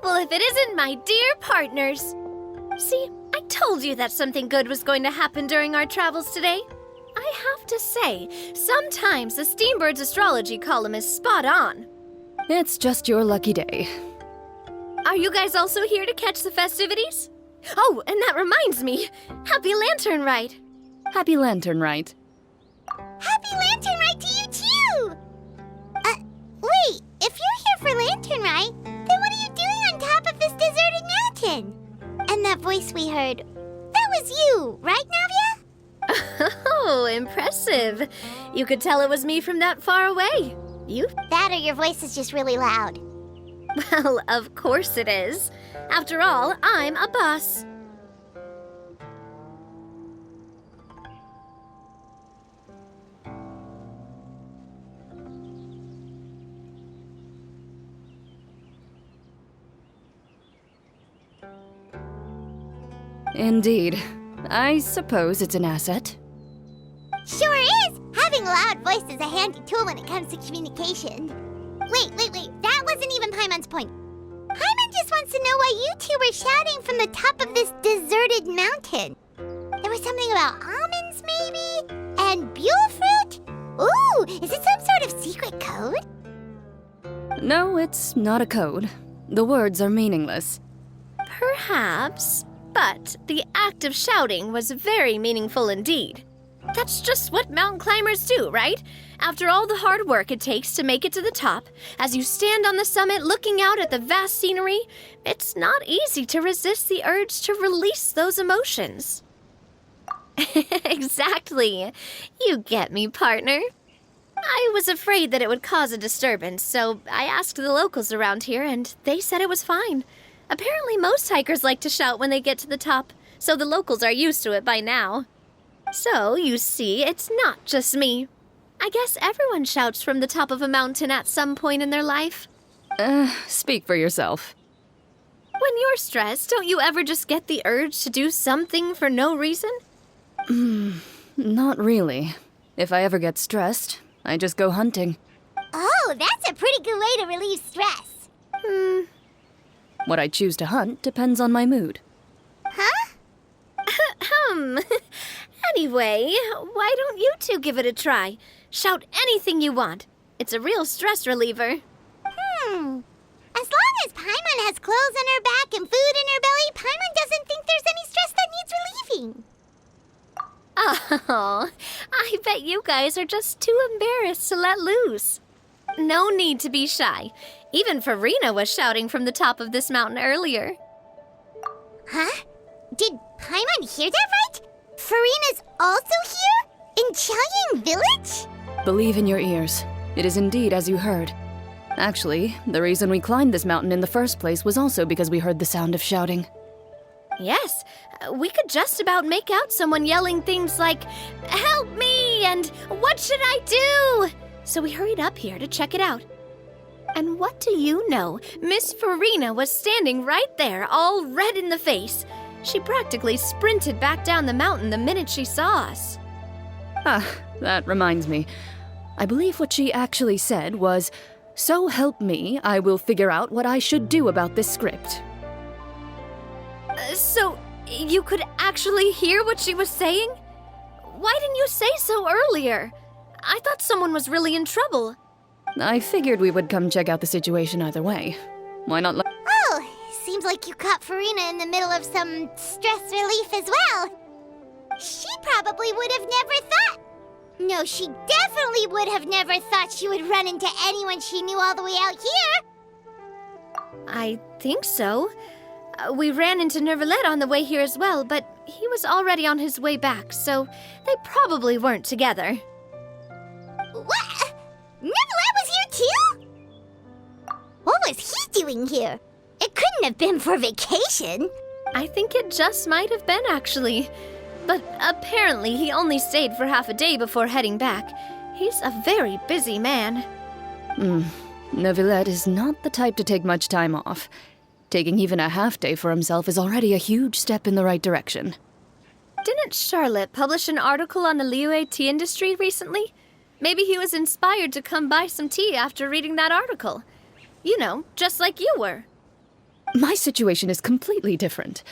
Well, if it isn't my dear partners. See, I told you that something good was going to happen during our travels today. I have to say, sometimes the Steambird's astrology column is spot on. It's just your lucky day. Are you guys also here to catch the festivities? Oh, and that reminds me. Happy Lantern Rite. Happy Lantern Rite. Happy Lantern Rite to you, too! Wait, if you're here for Lantern Rite, then what are you doing on top of this deserted mountain? And that voice we heard, that was you, right, Navia? Oh, impressive. You could tell it was me from that far away. You? That or your voice is just really loud. Well, of course it is. After all, I'm a boss. Indeed. I suppose it's an asset. Sure is! Having a loud voice is a handy tool when it comes to communication. Wait. That wasn't even Paimon's point. Paimon just wants to know why you two were shouting from the top of this deserted mountain. There was something about almonds, maybe? And buell fruit? Ooh, is it some sort of secret code? No, it's not a code. The words are meaningless. Perhaps, but the act of shouting was very meaningful indeed. That's just what mountain climbers do, right? After all the hard work it takes to make it to the top, as you stand on the summit looking out at the vast scenery, it's not easy to resist the urge to release those emotions. Exactly. You get me, partner. I was afraid that it would cause a disturbance, so I asked the locals around here, and they said it was fine. Apparently most hikers like to shout when they get to the top, so the locals are used to it by now. So, you see, it's not just me. I guess everyone shouts from the top of a mountain at some point in their life. Speak for yourself. When you're stressed, don't you ever just get the urge to do something for no reason? Not really. If I ever get stressed, I just go hunting. Oh, that's a pretty good way to relieve stress. What I choose to hunt depends on my mood. Huh? Anyway, why don't you two give it a try? Shout anything you want. It's a real stress reliever. As long as Paimon has clothes on her back and food in her belly, Paimon doesn't think there's any stress that needs relieving. Oh, I bet you guys are just too embarrassed to let loose. No need to be shy. Even Farina was shouting from the top of this mountain earlier. Huh? Did Paimon hear that right? Farina's also here? In Chaoying Village? Believe in your ears. It is indeed as you heard. Actually, the reason we climbed this mountain in the first place was also because we heard the sound of shouting. Yes, we could just about make out someone yelling things like, "Help me!" and "What should I do?" So we hurried up here to check it out. And what do you know? Miss Farina was standing right there, all red in the face. She practically sprinted back down the mountain the minute she saw us. That reminds me. I believe what she actually said was, "So help me, I will figure out what I should do about this script." So, you could actually hear what she was saying? Why didn't you say so earlier? I thought someone was really in trouble. I figured we would come check out the situation either way. Why not let— Oh, seems like you caught Farina in the middle of some stress relief as well. She probably would have never thought. No, she definitely would have never thought she would run into anyone she knew all the way out here. I think so. We ran into Neverlet on the way here as well, but he was already on his way back, so they probably weren't together. What? Neverlet was here too? What was he doing here? It couldn't have been for vacation. I think it just might have been, actually. But apparently he only stayed for half a day before heading back. He's a very busy man. Neverlet is not the type to take much time off. Taking even a half day for himself is already a huge step in the right direction. Didn't Charlotte publish an article on the Liyue tea industry recently? Maybe he was inspired to come buy some tea after reading that article. You know, just like you were. My situation is completely different.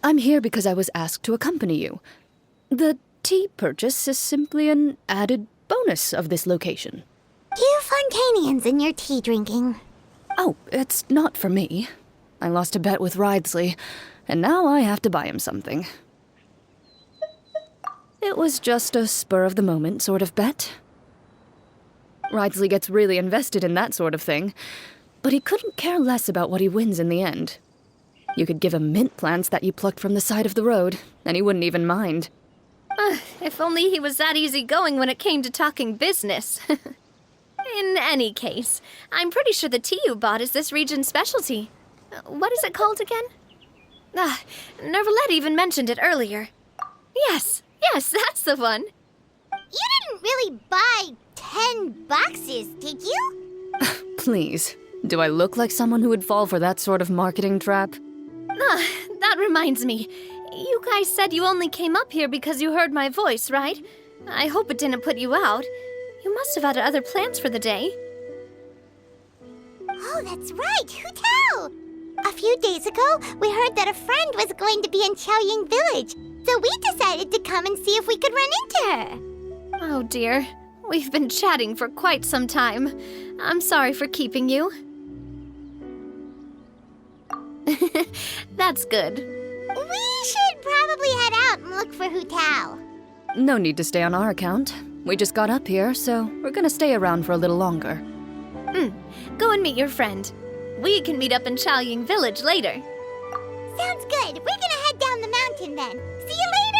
I'm here because I was asked to accompany you. The tea purchase is simply an added bonus of this location. You Fontanians and your tea drinking. Oh, it's not for me. I lost a bet with Ridesley, and now I have to buy him something. It was just a spur-of-the-moment sort of bet. Ridesley gets really invested in that sort of thing, but he couldn't care less about what he wins in the end. You could give him mint plants that you plucked from the side of the road, and he wouldn't even mind. If only he was that easygoing when it came to talking business. In any case, I'm pretty sure the tea you bought is this region's specialty. What is it called again? Nervalette even mentioned it earlier. Yes, that's the one. You didn't really buy 10 boxes, did you? Please, do I look like someone who would fall for that sort of marketing trap? That reminds me. You guys said you only came up here because you heard my voice, right? I hope it didn't put you out. You must have had other plans for the day. Oh, that's right. Who tell? A few days ago, we heard that a friend was going to be in Xiaoying Village, so we decided to come and see if we could run into her. Oh dear. We've been chatting for quite some time. I'm sorry for keeping you. That's good. We should probably head out and look for Hu Tao. No need to stay on our account. We just got up here, so we're gonna stay around for a little longer. Go and meet your friend. We can meet up in Xiaoying Village later. Sounds good. We're gonna head down the mountain then. See you later!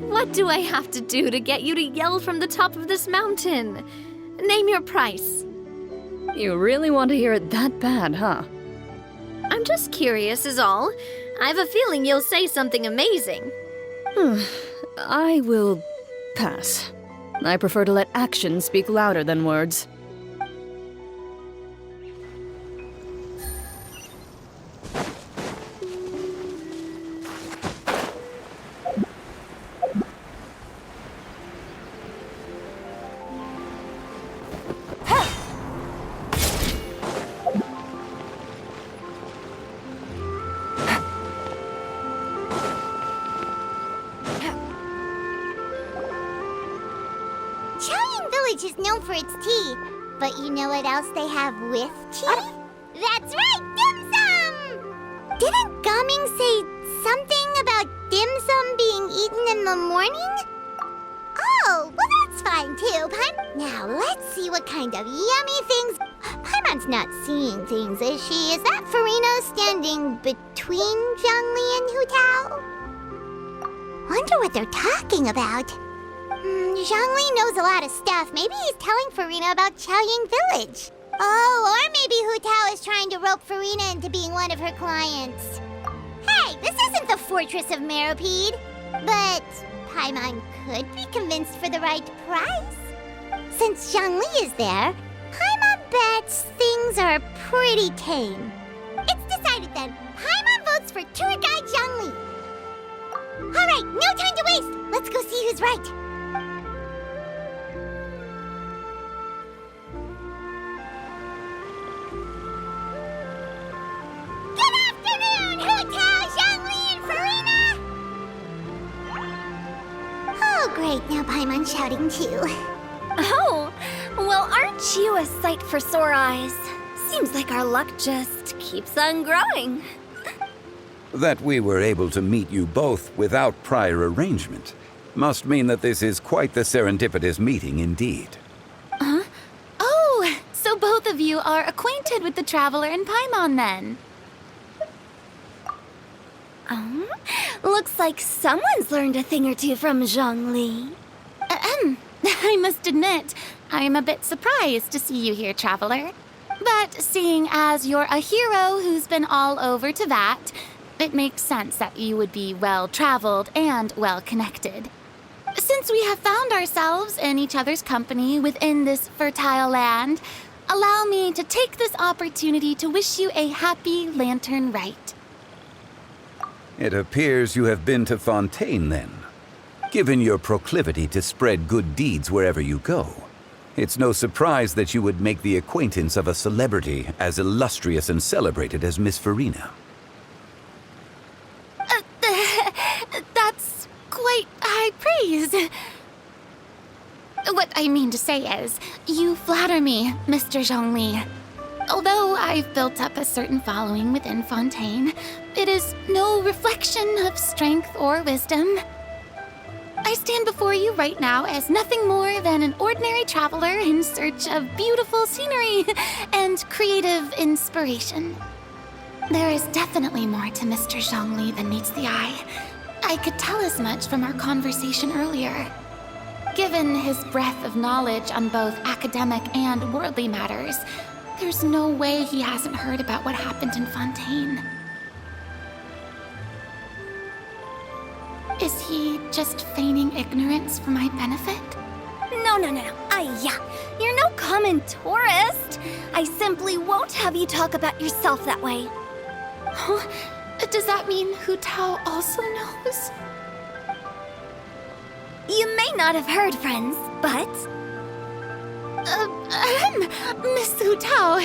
What do I have to do to get you to yell from the top of this mountain? Name your price. You really want to hear it that bad, huh? I'm just curious is all. I have a feeling you'll say something amazing. I will pass. I prefer to let actions speak louder than words. Xiaoying Village is known for its tea, but you know what else they have with tea? That's right, dim sum! Didn't Gaming say something about dim sum being eaten in the morning? Oh, well that's fine too, Paimon. Now let's see what kind of yummy things... Paimon's not seeing things, is she? Is that Farina standing between Zhongli and Hu Tao? Wonder what they're talking about. Zhongli knows a lot of stuff. Maybe he's telling Farina about Xiaoying Village. Oh, or maybe Hu Tao is trying to rope Farina into being one of her clients. Hey, this isn't the Fortress of Meropide. But Paimon could be convinced for the right price. Since Zhongli is there, Paimon bets things are pretty tame. It's decided then. Paimon votes for tour guide Zhongli. All right, no time to waste. Let's go see who's right. Great, now Paimon's shouting too. Oh, well, aren't you a sight for sore eyes? Seems like our luck just keeps on growing. That we were able to meet you both without prior arrangement must mean that this is quite the serendipitous meeting indeed. Oh, so both of you are acquainted with the Traveler and Paimon then? Looks like someone's learned a thing or two from Zhongli. I must admit, I am a bit surprised to see you here, Traveler. But seeing as you're a hero who's been all over Teyvat, it makes sense that you would be well-traveled and well-connected. Since we have found ourselves in each other's company within this fertile land, allow me to take this opportunity to wish you a happy Lantern Rite. It appears you have been to Fontaine then. Given your proclivity to spread good deeds wherever you go, It's no surprise that you would make the acquaintance of a celebrity as illustrious and celebrated as Miss Farina. That's quite high praise. What I mean to say is, you flatter me, Mr. Zhongli. Although I've built up a certain following within Fontaine, it is no reflection of strength or wisdom. I stand before you right now as nothing more than an ordinary traveler in search of beautiful scenery and creative inspiration. There is definitely more to Mr. Zhongli than meets the eye. I could tell as much from our conversation earlier. Given his breadth of knowledge on both academic and worldly matters, there's no way he hasn't heard about what happened in Fontaine. Is he just feigning ignorance for my benefit? No. You're no common tourist. I simply won't have you talk about yourself that way. Huh? Does that mean Hu Tao also knows? You may not have heard, friends, but... Miss Hu Tao.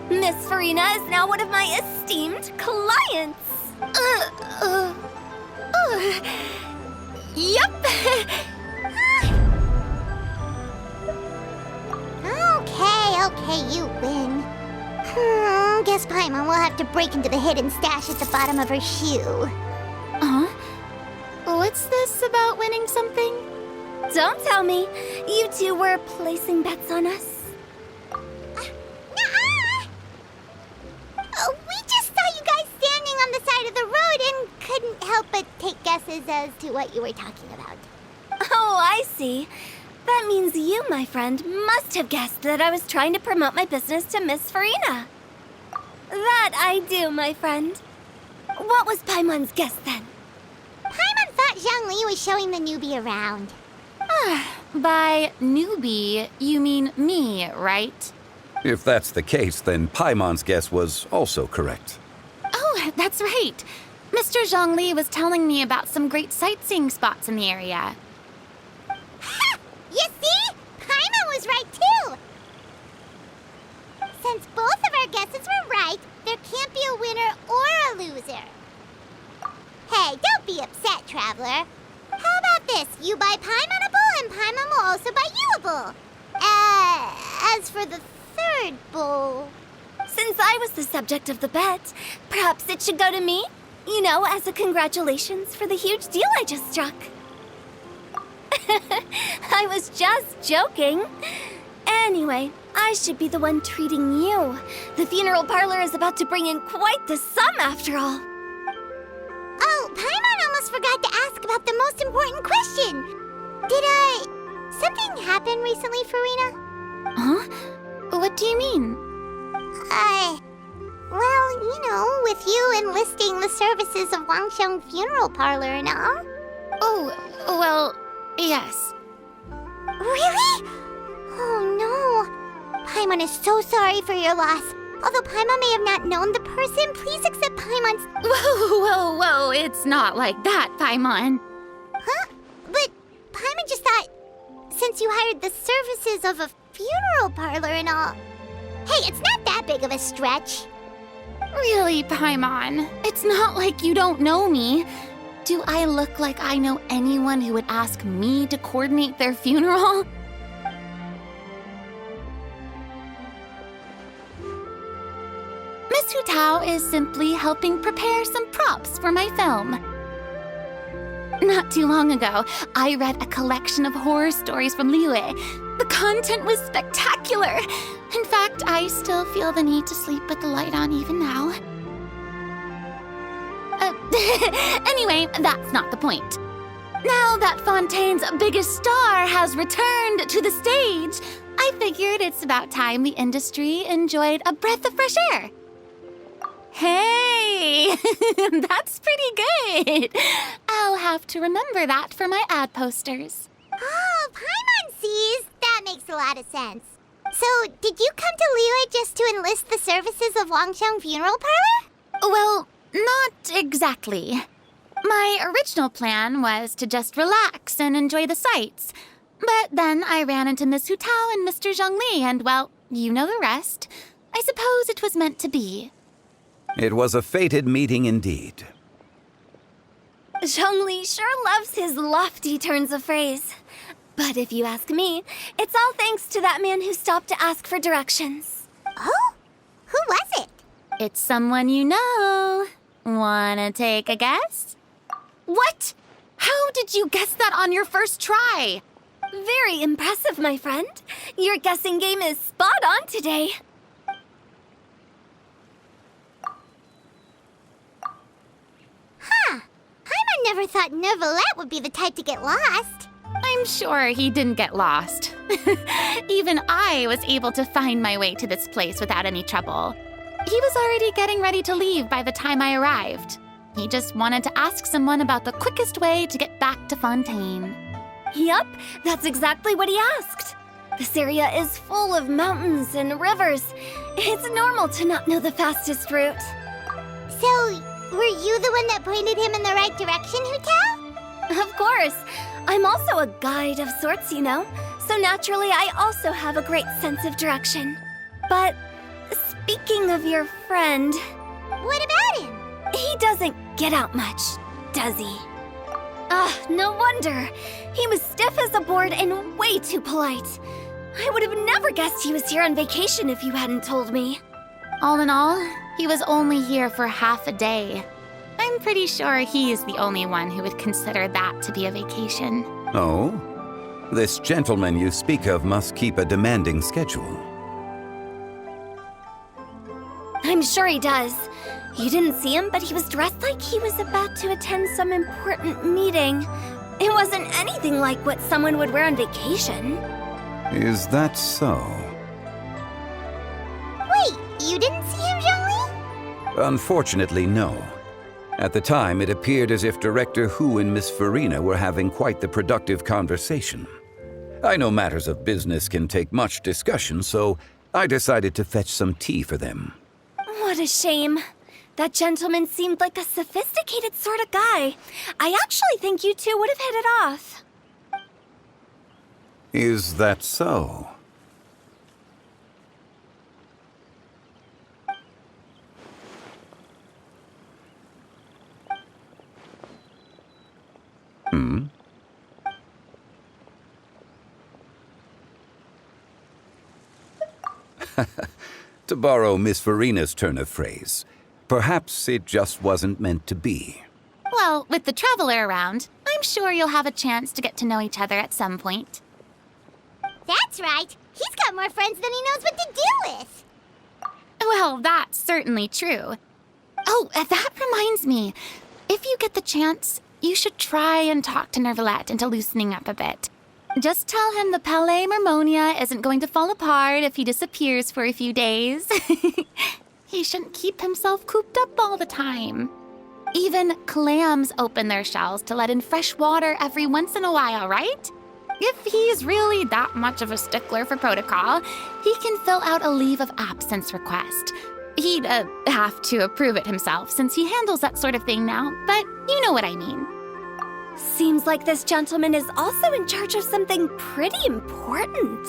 Miss Farina is now one of my esteemed clients. Yep. Okay, you win. Guess Paimon will have to break into the hidden stash at the bottom of her shoe. Huh? What's this about winning something? Don't tell me. You two were placing bets on us. Nuh-uh! We just saw you guys standing on the side of the road and couldn't help but take guesses as to what you were talking about. Oh, I see. That means you, my friend, must have guessed that I was trying to promote my business to Miss Farina. That I do, my friend. What was Paimon's guess then? Paimon thought Zhongli was showing the newbie around. By newbie, you mean me, right? If that's the case, then Paimon's guess was also correct. Oh, that's right. Mr. Zhongli was telling me about some great sightseeing spots in the area. Ha! You see? Paimon was right too! Since both of our guesses were right, there can't be a winner or a loser. Hey, don't be upset, Traveler. How about this? You buy Paimon a bowl, and Paimon will also buy you a bowl. As for the third bowl... Since I was the subject of the bet, perhaps it should go to me? You know, as a congratulations for the huge deal I just struck. I was just joking. Anyway, I should be the one treating you. The funeral parlor is about to bring in quite the sum after all. Oh, Paimon almost forgot to ask about the most important question. Something happen recently, Farina? Huh? What do you mean? Well, you know, with you enlisting the services of Wangsheng Funeral Parlor and all. Oh, well, yes. Really? Oh no. Paimon is so sorry for your loss. Although Paimon may have not known the person, please accept Paimon's... Whoa, it's not like that, Paimon. Huh? But Paimon just thought, since you hired the services of a funeral parlor and all... Hey, it's not that big of a stretch. Really, Paimon, it's not like you don't know me. Do I look like I know anyone who would ask me to coordinate their funeral? Miss Hu Tao is simply helping prepare some props for my film. Not too long ago, I read a collection of horror stories from Liyue. The content was spectacular. In fact, I still feel the need to sleep with the light on even now. Anyway, that's not the point. Now that Fontaine's biggest star has returned to the stage, I figured it's about time the industry enjoyed a breath of fresh air. Hey, that's pretty good. I'll have to remember that for my ad posters. Oh, Paimon sees. That makes a lot of sense. So, did you come to Liyue just to enlist the services of Wangsheng Funeral Parlor? Well, not exactly. My original plan was to just relax and enjoy the sights. But then I ran into Miss Hu Tao and Mr. Zhongli, and well, you know the rest. I suppose it was meant to be. It was a fated meeting indeed. Zhongli sure loves his lofty turns of phrase. But if you ask me, it's all thanks to that man who stopped to ask for directions. Oh? Who was it? It's someone you know. Wanna take a guess? What? How did you guess that on your first try? Very impressive, my friend. Your guessing game is spot on today. Huh. Paimon never thought Neuvillette would be the type to get lost. I'm sure he didn't get lost. Even I was able to find my way to this place without any trouble. He was already getting ready to leave by the time I arrived. He just wanted to ask someone about the quickest way to get back to Fontaine. Yup, that's exactly what he asked. This area is full of mountains and rivers. It's normal to not know the fastest route. So, were you the one that pointed him in the right direction, Hu Tao? Of course. I'm also a guide of sorts, you know. So naturally, I also have a great sense of direction. But speaking of your friend, What about him? he doesn't get out much, does he? No wonder. He was stiff as a board and way too polite. I would have never guessed he was here on vacation if you hadn't told me. All in all, he was only here for half a day. I'm pretty sure he's the only one who would consider that to be a vacation. Oh? This gentleman you speak of must keep a demanding schedule. I'm sure he does. You didn't see him, but he was dressed like he was about to attend some important meeting. It wasn't anything like what someone would wear on vacation. Is that so? Wait, you didn't see him, Zhongli? Unfortunately, no. At the time, it appeared as if Director Hu and Miss Farina were having quite the productive conversation. I know matters of business can take much discussion, so I decided to fetch some tea for them. What a shame. That gentleman seemed like a sophisticated sort of guy. I actually think you two would have hit it off. Is that so? To borrow Miss Farina's turn of phrase, perhaps it just wasn't meant to be. Well, with the traveler around, I'm sure you'll have a chance to get to know each other at some point. That's right. He's got more friends than he knows what to do with. Well, that's certainly true. Oh, that reminds me. If you get the chance, you should try and talk to Neuvillette into loosening up a bit. Just tell him the Palais Mermonia isn't going to fall apart if he disappears for a few days. He shouldn't keep himself cooped up all the time. Even clams open their shells to let in fresh water every once in a while, right? If he's really that much of a stickler for protocol, he can fill out a leave of absence request. He'd have to approve it himself since he handles that sort of thing now, but you know what I mean. Seems like this gentleman is also in charge of something pretty important.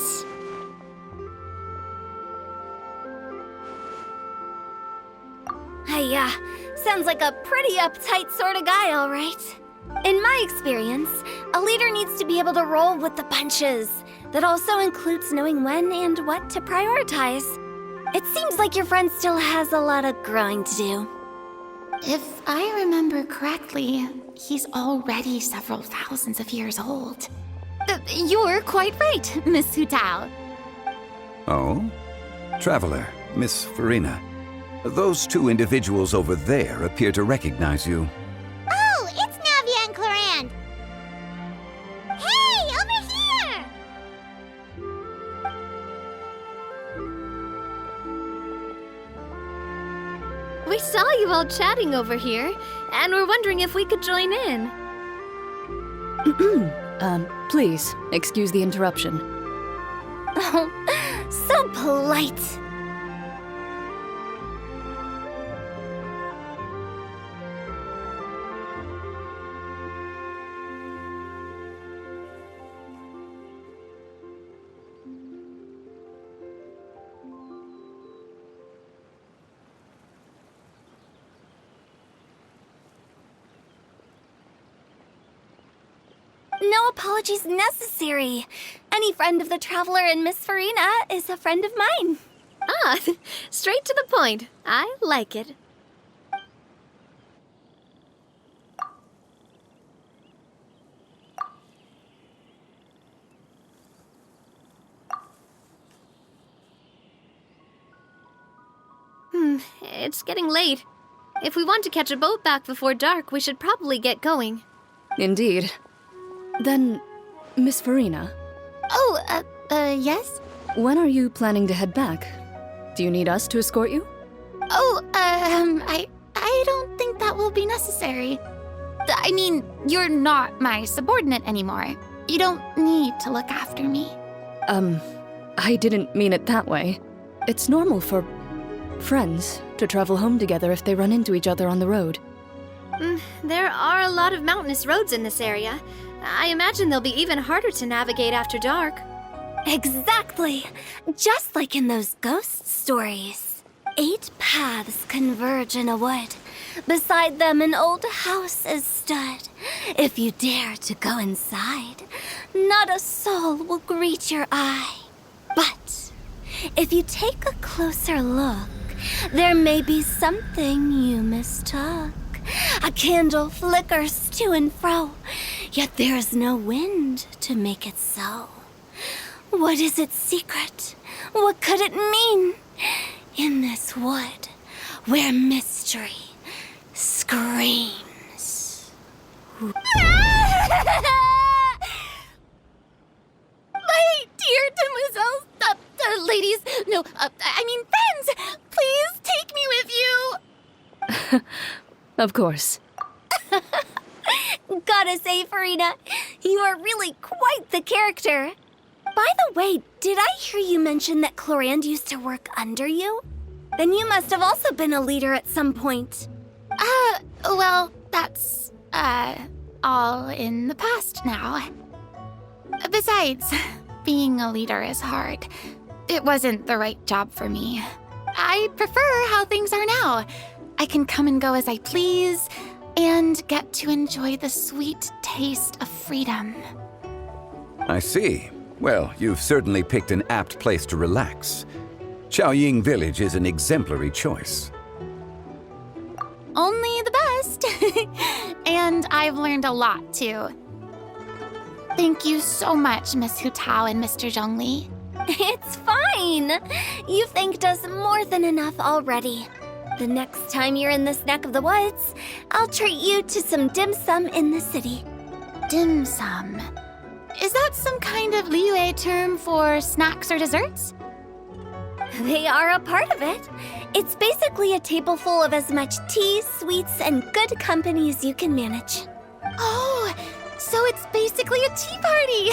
Sounds like a pretty uptight sort of guy, all right. In my experience, a leader needs to be able to roll with the punches. That also includes knowing when and what to prioritize. It seems like your friend still has a lot of growing to do. If I remember correctly, he's already several thousands of years old. You're quite right, Miss Hu Tao. Oh? Traveler, Miss Farina. Those two individuals over there appear to recognize you. Oh, it's Navia and Clorand. Hey, over here! We saw you all chatting over here, and we're wondering if we could join in. Please, excuse the interruption. Oh, so polite. No apologies necessary. Any friend of the Traveler and Miss Farina is a friend of mine. Ah, straight to the point. I like it. It's getting late. If we want to catch a boat back before dark, we should probably get going. Indeed. Then, Miss Farina, Oh, yes? when are you planning to head back? Do you need us to escort you? Oh, I don't think that will be necessary. I mean, you're not my subordinate anymore. You don't need to look after me. I didn't mean it that way. It's normal for friends to travel home together if they run into each other on the road. There are a lot of mountainous roads in this area. I imagine they'll be even harder to navigate after dark. Exactly. Just like in those ghost stories. 8 paths converge in a wood. Beside them an old house is stood. If you dare to go inside, not a soul will greet your eye. But if you take a closer look, there may be something you mistook. A candle flickers to and fro, yet there is no wind to make it so. What is its secret? What could it mean? In this wood, where mystery screams. My dear demoiselles, ladies, no, I mean friends, please take me with you. Of course. Gotta say, Farina, you are really quite the character. By the way, did I hear you mention that Clorand used to work under you? Then you must have also been a leader at some point. Well, that's, all in the past now. Besides, being a leader is hard. It wasn't the right job for me. I prefer how things are now. I can come and go as I please, and get to enjoy the sweet taste of freedom. I see. Well, you've certainly picked an apt place to relax. Chaoying Village is an exemplary choice. Only the best. And I've learned a lot, too. Thank you so much, Miss Hu Tao and Mr. Zhongli. It's fine. You've thanked us more than enough already. The next time you're in this neck of the woods, I'll treat you to some dim sum in the city. Dim sum. Is that some kind of Liyue term for snacks or desserts? They are a part of it. It's basically a table full of as much tea, sweets, and good company as you can manage. Oh, so it's basically a tea party.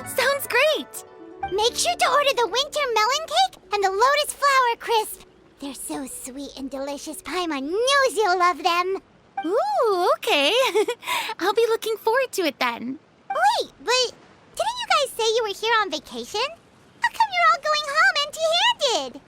Sounds great. Make sure to order the winter melon cake and the lotus flower crisp. They're so sweet and delicious. Paimon knows you'll love them. Ooh, okay. I'll be looking forward to it then. Wait, but didn't you guys say you were here on vacation? How come you're all going home empty-handed?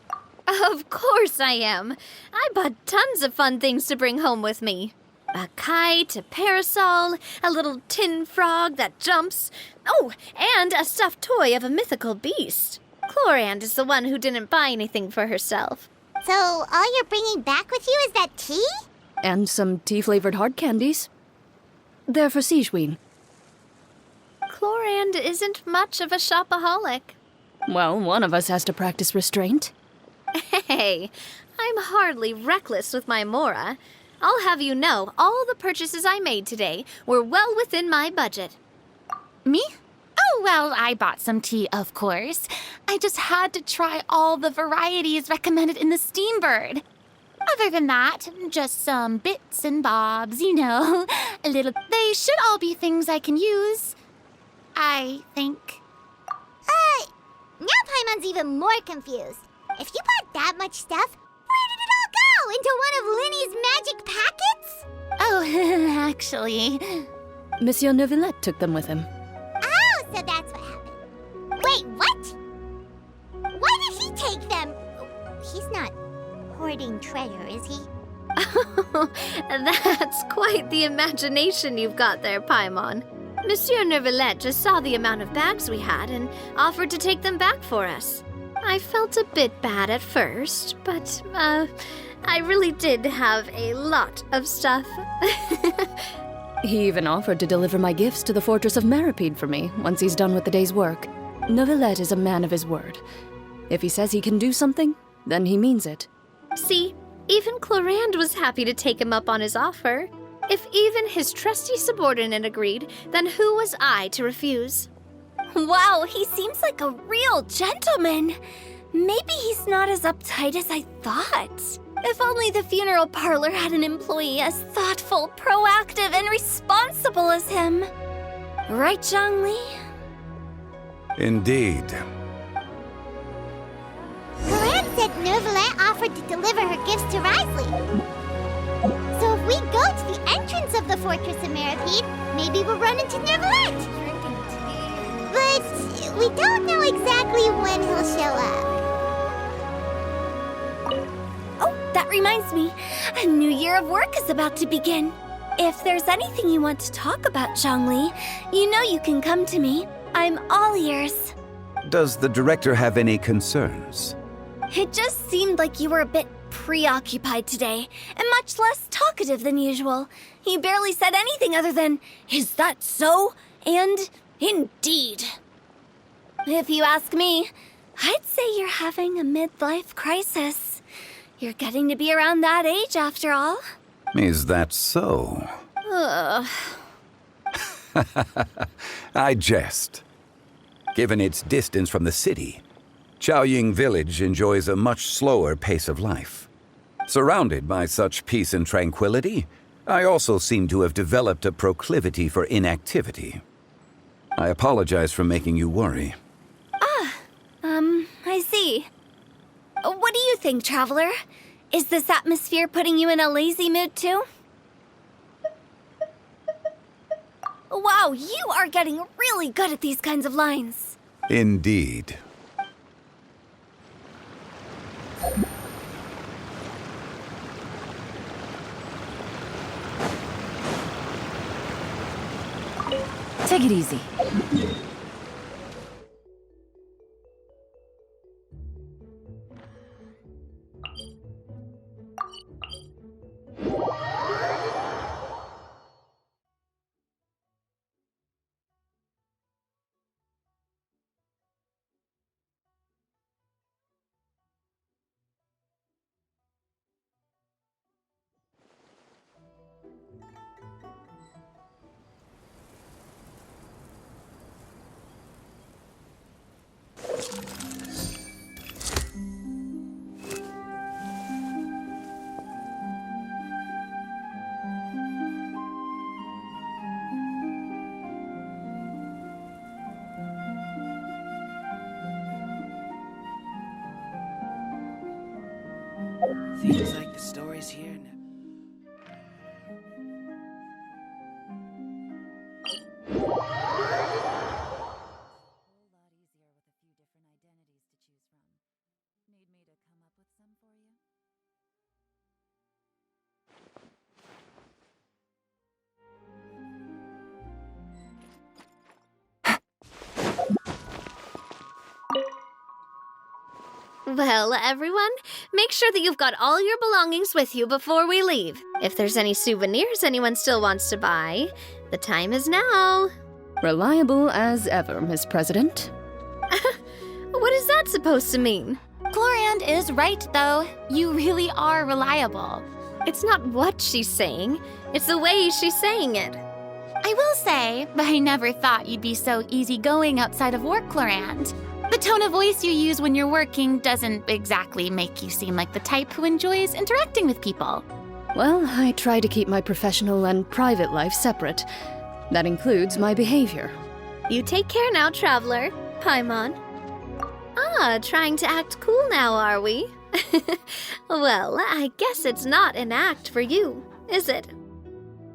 Of course I am. I bought tons of fun things to bring home with me. A kite, a parasol, a little tin frog that jumps. Oh, and a stuffed toy of a mythical beast. Clorand is the one who didn't buy anything for herself. So all you're bringing back with you is that tea? And some tea-flavored hard candies. They're for Sigewin. Clorand isn't much of a shopaholic. Well, one of us has to practice restraint. Hey, I'm hardly reckless with my Mora. I'll have you know, all the purchases I made today were well within my budget. Me? Oh, well, I bought some tea, of course. I just had to try all the varieties recommended in the Steambird. Other than that, just some bits and bobs, you know. A little. They should all be things I can use. I think. Now Paimon's even more confused. If you bought that much stuff, where did it all go? Into one of Linny's magic packets? Oh, actually. Monsieur Neuvillette took them with him. Oh, so that's what happened. Wait, what? Why did he take them? He's not hoarding treasure, is he? That's quite the imagination you've got there, Paimon. Monsieur Neuvillette just saw the amount of bags we had and offered to take them back for us. I felt a bit bad at first, but, I really did have a lot of stuff. He even offered to deliver my gifts to the Fortress of Meripede for me once he's done with the day's work. Neuvillette is a man of his word. If he says he can do something, then he means it. See, even Clorand was happy to take him up on his offer. If even his trusty subordinate agreed, then who was I to refuse? Wow, he seems like a real gentleman. Maybe he's not as uptight as I thought. If only the funeral parlor had an employee as thoughtful, proactive, and responsible as him. Right, Zhongli? Indeed. Corinne said Neuvillette offered to deliver her gifts to Risley. So if we go to the entrance of the Fortress of Meripede, maybe we'll run into Neuvillette. But we don't know exactly when he'll show up. Oh, that reminds me. A new year of work is about to begin. If there's anything you want to talk about, Zhongli, you know you can come to me. I'm all ears. Does the director have any concerns? It just seemed like you were a bit preoccupied today, and much less talkative than usual. You barely said anything other than, "Is that so?" and "Indeed." If you ask me, I'd say you're having a midlife crisis. You're getting to be around that age after all. Is that so? Ugh. I jest. Given its distance from the city, Chaoying Village enjoys a much slower pace of life. Surrounded by such peace and tranquility, I also seem to have developed a proclivity for inactivity. I apologize for making you worry. I see. What do you think, Traveler? Is this atmosphere putting you in a lazy mood too? Wow, you are getting really good at these kinds of lines. Indeed. Take it easy. Seems like the story's here now. Well, everyone, make sure that you've got all your belongings with you before we leave. If there's any souvenirs anyone still wants to buy, the time is now. Reliable as ever, Miss President. What is that supposed to mean? Clorand is right, though. You really are reliable. It's not what she's saying, it's the way she's saying it. I will say, but I never thought you'd be so easygoing outside of work, Clorand. The tone of voice you use when you're working doesn't exactly make you seem like the type who enjoys interacting with people. Well, I try to keep my professional and private life separate. That includes my behavior. You take care now, Traveler. Paimon. Trying to act cool now, are we? Well, I guess it's not an act for you, is it?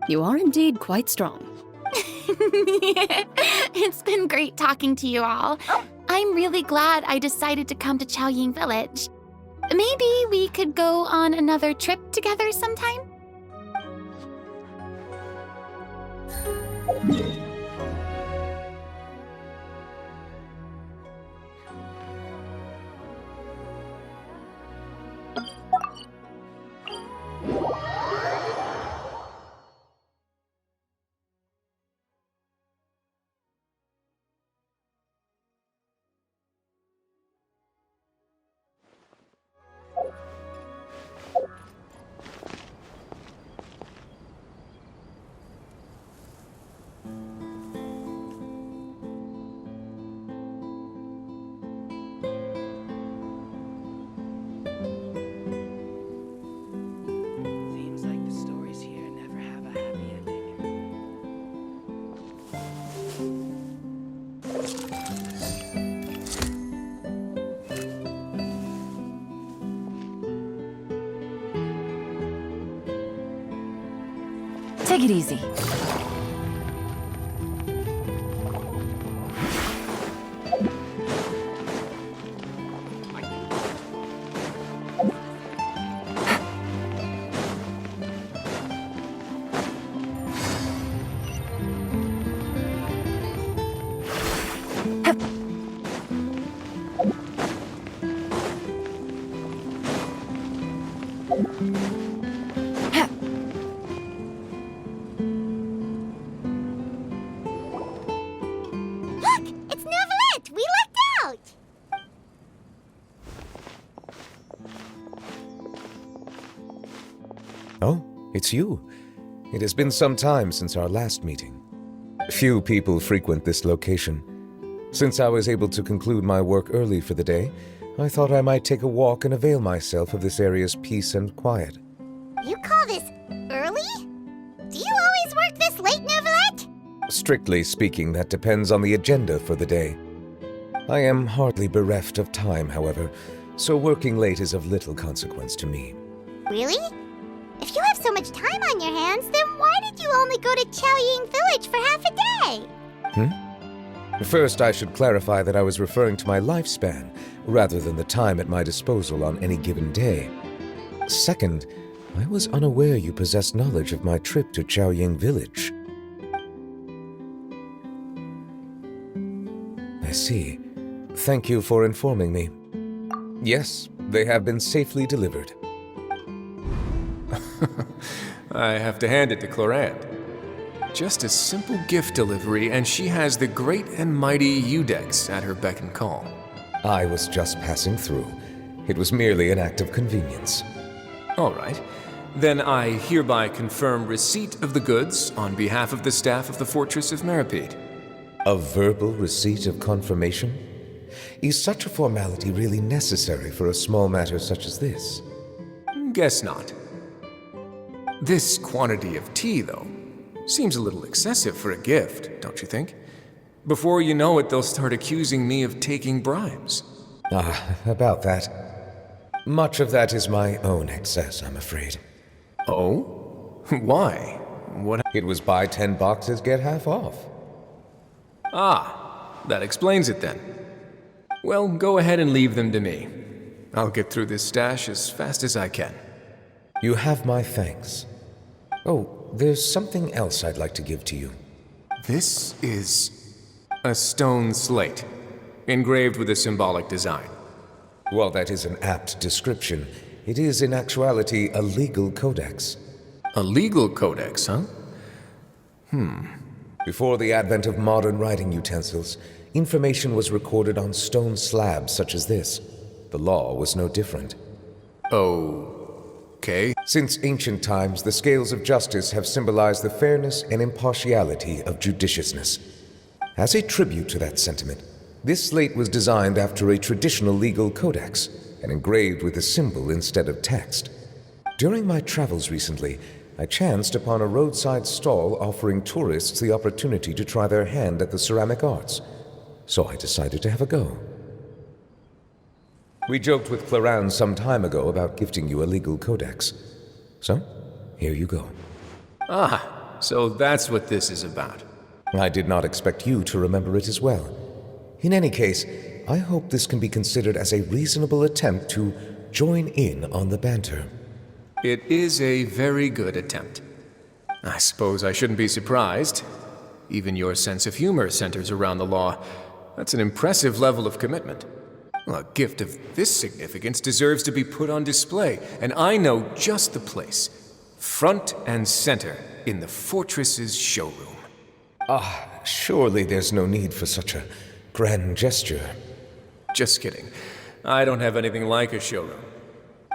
You are indeed quite strong. It's been great talking to you all. I'm really glad I decided to come to Chaoying Village. Maybe we could go on another trip together sometime? Take it easy. Look! It's Neuvillette! We lucked out! Oh, it's you. It has been some time since our last meeting. Few people frequent this location. Since I was able to conclude my work early for the day, I thought I might take a walk and avail myself of this area's peace and quiet. You call this early? Do you always work this late, Neuvillette? Strictly speaking, that depends on the agenda for the day. I am hardly bereft of time, however, so working late is of little consequence to me. Really? If you have so much time on your hands, then why did you only go to Chaoying Village for half a day? First, I should clarify that I was referring to my lifespan, rather than the time at my disposal on any given day. Second, I was unaware you possessed knowledge of my trip to Chaoying Village. I see. Thank you for informing me. Yes, they have been safely delivered. I have to hand it to Clorant. Just a simple gift delivery, and she has the great and mighty Udex at her beck and call. I was just passing through. It was merely an act of convenience. All right. Then I hereby confirm receipt of the goods on behalf of the staff of the Fortress of Meripede. A verbal receipt of confirmation? Is such a formality really necessary for a small matter such as this? Guess not. This quantity of tea, though, seems a little excessive for a gift, don't you think? Before you know it, they'll start accusing me of taking bribes. About that. Much of that is my own excess, I'm afraid. Oh? Why? What? It was buy 10 boxes, get half off. Ah, that explains it then. Well, go ahead and leave them to me. I'll get through this stash as fast as I can. You have my thanks. Oh, there's something else I'd like to give to you. This is a stone slate, engraved with a symbolic design. While that is an apt description, it is in actuality a legal codex. A legal codex, huh? Before the advent of modern writing utensils, information was recorded on stone slabs such as this. The law was no different. Okay. Since ancient times, the scales of justice have symbolized the fairness and impartiality of judiciousness. As a tribute to that sentiment, this slate was designed after a traditional legal codex and engraved with a symbol instead of text. During my travels recently, I chanced upon a roadside stall offering tourists the opportunity to try their hand at the ceramic arts, so I decided to have a go. We joked with Clorant some time ago about gifting you a legal codex. So, here you go. Ah, so that's what this is about. I did not expect you to remember it as well. In any case, I hope this can be considered as a reasonable attempt to join in on the banter. It is a very good attempt. I suppose I shouldn't be surprised. Even your sense of humor centers around the law. That's an impressive level of commitment. Well, a gift of this significance deserves to be put on display, and I know just the place. Front and center in the Fortress's showroom. Surely there's no need for such a grand gesture. Just kidding. I don't have anything like a showroom.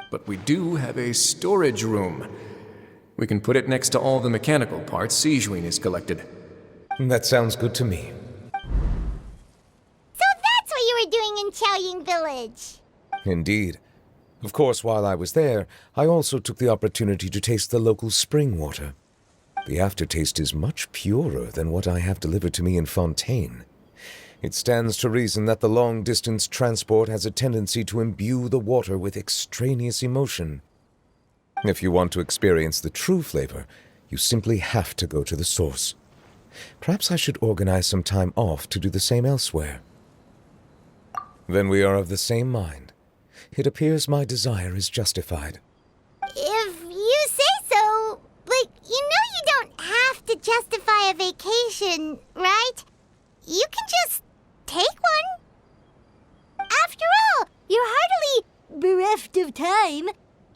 But we do have a storage room. We can put it next to all the mechanical parts Sijuin has collected. That sounds good to me. So that's what you were doing in Chaoying Village. Indeed. Of course, while I was there, I also took the opportunity to taste the local spring water. The aftertaste is much purer than what I have delivered to me in Fontaine. It stands to reason that the long-distance transport has a tendency to imbue the water with extraneous emotion. If you want to experience the true flavor, You simply have to go to the source. Perhaps I should organize some time off to do the same elsewhere. Then we are of the same mind. It appears my desire is justified. If you say so, you don't have to justify a vacation, right? You can just take one. After all, you're hardly bereft of time.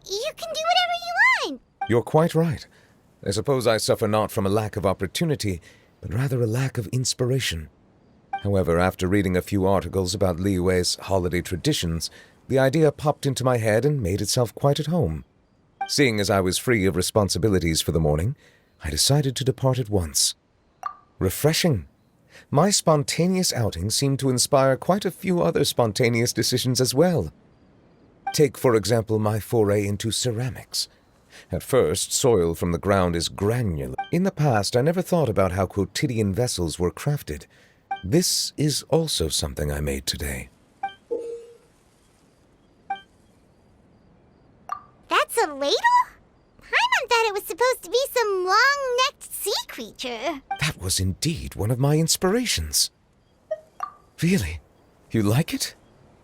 You can do whatever you want. You're quite right. I suppose I suffer not from a lack of opportunity, but rather a lack of inspiration. However, after reading a few articles about Liyue's holiday traditions, the idea popped into my head and made itself quite at home. Seeing as I was free of responsibilities for the morning, I decided to depart at once. Refreshing. My spontaneous outing seemed to inspire quite a few other spontaneous decisions as well. Take, for example, my foray into ceramics. At first, soil from the ground is granular. In the past, I never thought about how quotidian vessels were crafted. This is also something I made today. That's a ladle? Paimon thought it was supposed to be some long-necked sea creature. That was indeed one of my inspirations. Really? You like it?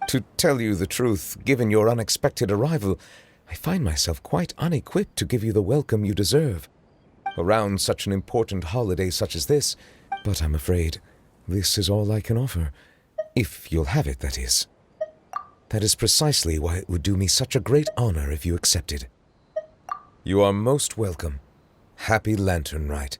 To tell you the truth, given your unexpected arrival, I find myself quite unequipped to give you the welcome you deserve. Around such an important holiday such as this, but I'm afraid this is all I can offer. If you'll have it, that is. That is precisely why it would do me such a great honor if you accepted. You are most welcome. Happy Lantern Rite.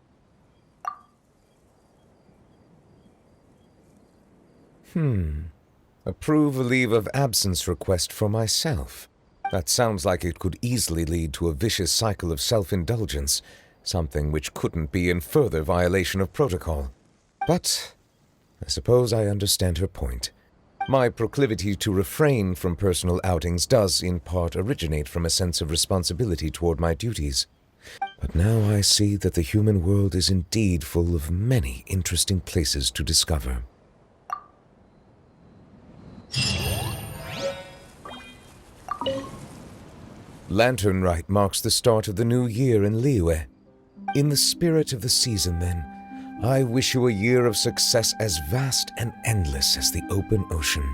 Approve a leave of absence request for myself. That sounds like it could easily lead to a vicious cycle of self-indulgence, something which couldn't be in further violation of protocol. But I suppose I understand her point. My proclivity to refrain from personal outings does, in part, originate from a sense of responsibility toward my duties. But now I see that the human world is indeed full of many interesting places to discover. Lantern Rite marks the start of the new year in Liyue. In the spirit of the season, then, I wish you a year of success as vast and endless as the open ocean.